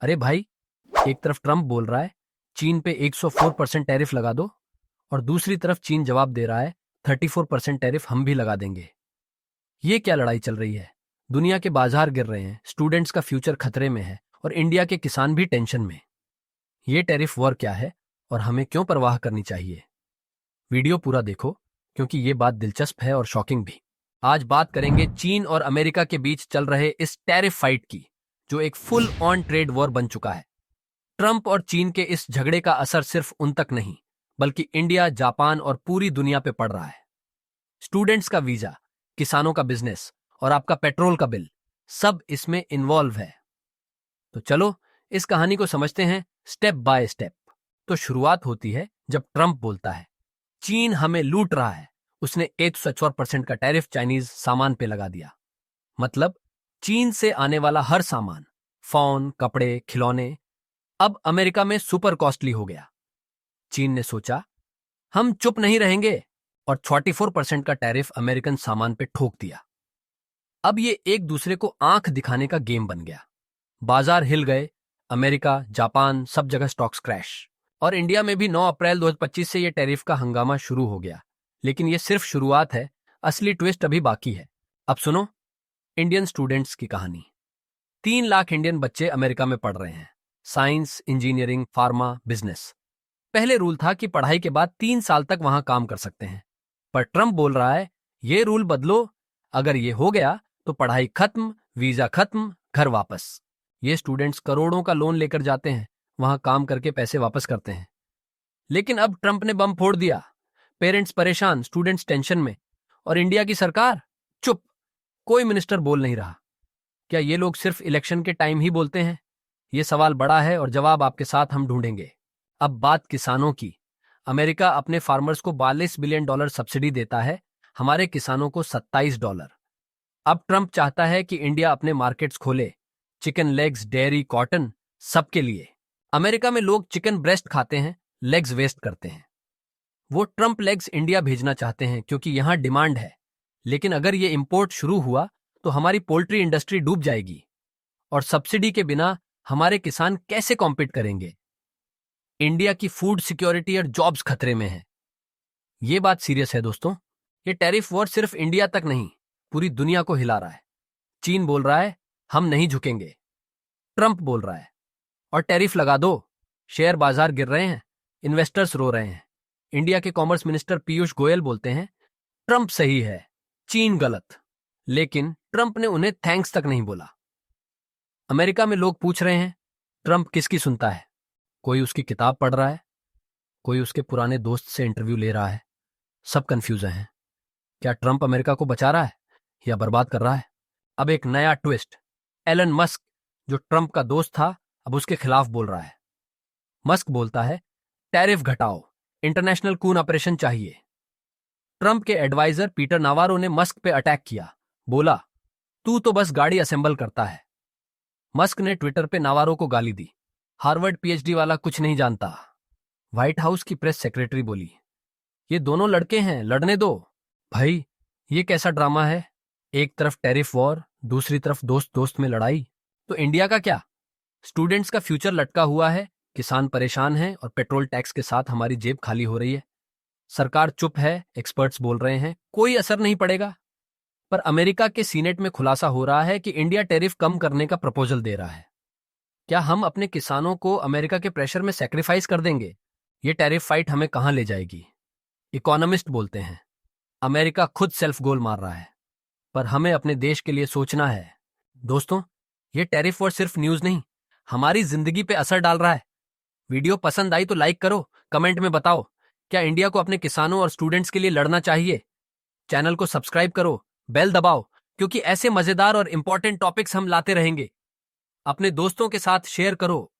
अरे भाई, एक तरफ ट्रम्प बोल रहा है चीन पे 104% टैरिफ लगा दो, और दूसरी तरफ चीन जवाब दे रहा है 34% टैरिफ हम भी लगा देंगे। ये क्या लड़ाई चल रही है? दुनिया के बाजार गिर रहे हैं, स्टूडेंट्स का फ्यूचर खतरे में है, और इंडिया के किसान भी टेंशन में। ये टैरिफ वॉर क्या है और हमें क्यों परवाह करनी चाहिए? वीडियो पूरा देखो, क्योंकि ये बात दिलचस्प है और शॉकिंग भी। आज बात करेंगे चीन और अमेरिका के बीच चल रहे इस टैरिफ फाइट की, जो एक फुल ऑन ट्रेड वॉर बन चुका है। ट्रंप और चीन के इस झगड़े का असर सिर्फ उन तक नहीं, बल्कि इंडिया, जापान और पूरी दुनिया पे पड़ रहा है। स्टूडेंट्स का वीजा, किसानों का बिजनेस और आपका पेट्रोल का बिल, सब इसमें इन्वॉल्व है। तो चलो इस कहानी को समझते हैं स्टेप बाय स्टेप। तो शुरुआत होती है जब ट्रंप बोलता है चीन हमें लूट रहा है। उसने 104% का टैरिफ चाइनीज सामान पे लगा दिया। मतलब चीन से आने वाला हर सामान, फोन, कपड़े, खिलौने, अब अमेरिका में सुपर कॉस्टली हो गया। चीन ने सोचा हम चुप नहीं रहेंगे, और 44% का टैरिफ अमेरिकन सामान पे ठोक दिया। अब ये एक दूसरे को आंख दिखाने का गेम बन गया। बाजार हिल गए, अमेरिका, जापान, सब जगह स्टॉक्स क्रैश। और इंडिया में भी 9 अप्रैल 2025 से ये टैरिफ का हंगामा शुरू हो गया। लेकिन ये सिर्फ शुरुआत है, असली ट्विस्ट अभी बाकी है। अब सुनो इंडियन स्टूडेंट्स की कहानी। 3 लाख इंडियन बच्चे अमेरिका में पढ़ रहे हैं, साइंस, इंजीनियरिंग, फार्मा, बिजनेस। पहले रूल था कि पढ़ाई के बाद 3 साल तक वहां काम कर सकते हैं, पर ट्रंप बोल रहा है ये रूल बदलो। अगर ये हो गया तो पढ़ाई खत्म, वीजा खत्म, घर वापस। ये स्टूडेंट्स करोड़ों का लोन लेकर जाते हैं, वहां काम करके पैसे वापस करते हैं। लेकिन अब ट्रंप ने बम फोड़ दिया। पेरेंट्स परेशान, स्टूडेंट्स टेंशन में, और इंडिया की सरकार चुप। कोई मिनिस्टर बोल नहीं रहा। क्या ये लोग सिर्फ इलेक्शन के टाइम ही बोलते हैं? ये सवाल बड़ा है और जवाब आपके साथ हम ढूंढेंगे। अब बात किसानों की। अमेरिका अपने फार्मर्स को $42 बिलियन सब्सिडी देता है, हमारे किसानों को $27। अब ट्रंप चाहता है कि इंडिया अपने मार्केट्स खोले, चिकन लेग्स, डेयरी, कॉटन, सबके लिए। अमेरिका में लोग चिकन ब्रेस्ट खाते हैं, लेग्स वेस्ट करते हैं। वो ट्रंप लेग्स इंडिया भेजना चाहते हैं क्योंकि यहां डिमांड है। लेकिन अगर ये इंपोर्ट शुरू हुआ तो हमारी पोल्ट्री इंडस्ट्री डूब जाएगी, और सब्सिडी के बिना हमारे किसान कैसे कॉम्पीट करेंगे? इंडिया की फूड सिक्योरिटी और जॉब्स खतरे में है। ये बात सीरियस है दोस्तों। ये टैरिफ वॉर सिर्फ इंडिया तक नहीं, पूरी दुनिया को हिला रहा है। चीन बोल रहा है हम नहीं झुकेंगे, ट्रंप बोल रहा है और टैरिफ लगा दो। शेयर बाजार गिर रहे हैं, इन्वेस्टर्स रो रहे हैं। इंडिया के कॉमर्स मिनिस्टर पीयूष गोयल बोलते हैं ट्रंप सही है, चीन गलत। लेकिन ट्रंप ने उन्हें थैंक्स तक नहीं बोला। अमेरिका में लोग पूछ रहे हैं ट्रंप किसकी सुनता है? कोई उसकी किताब पढ़ रहा है, कोई उसके पुराने दोस्त से इंटरव्यू ले रहा है। सब कंफ्यूज हैं। क्या ट्रंप अमेरिका को बचा रहा है या बर्बाद कर रहा है? अब एक नया ट्विस्ट। एलन मस्क, जो ट्रंप का दोस्त था, अब उसके खिलाफ बोल रहा है। मस्क बोलता है टैरिफ घटाओ, इंटरनेशनल कून ऑपरेशन चाहिए। ट्रंप के एडवाइजर पीटर नावारो ने मस्क पे अटैक किया, बोला तू तो बस गाड़ी असेंबल करता है। मस्क ने ट्विटर पे नावारो को गाली दी, हार्वर्ड पीएचडी वाला कुछ नहीं जानता। व्हाइट हाउस की प्रेस सेक्रेटरी बोली ये दोनों लड़के हैं, लड़ने दो। भाई ये कैसा ड्रामा है? एक तरफ टैरिफ वॉर, दूसरी तरफ दोस्त दोस्त में लड़ाई। तो इंडिया का क्या? स्टूडेंट्स का फ्यूचर लटका हुआ है, किसान परेशान हैं, और पेट्रोल टैक्स के साथ हमारी जेब खाली हो रही है। सरकार चुप है, एक्सपर्ट्स बोल रहे हैं कोई असर नहीं पड़ेगा। पर अमेरिका के सीनेट में खुलासा हो रहा है कि इंडिया टैरिफ कम करने का प्रपोजल दे रहा है। क्या हम अपने किसानों को अमेरिका के प्रेशर में सैक्रिफाइस कर देंगे? ये टैरिफ फाइट हमें कहां ले जाएगी? इकोनॉमिस्ट बोलते हैं अमेरिका खुद सेल्फ गोल मार रहा है, पर हमें अपने देश के लिए सोचना है। दोस्तों, ये टैरिफ वॉर सिर्फ न्यूज नहीं, हमारी जिंदगी पे असर डाल रहा है। वीडियो पसंद आई तो लाइक करो, कमेंट में बताओ क्या इंडिया को अपने किसानों और स्टूडेंट्स के लिए लड़ना चाहिए। चैनल को सब्सक्राइब करो, बेल दबाओ, क्योंकि ऐसे मजेदार और इंपॉर्टेंट टॉपिक्स हम लाते रहेंगे। अपने दोस्तों के साथ शेयर करो।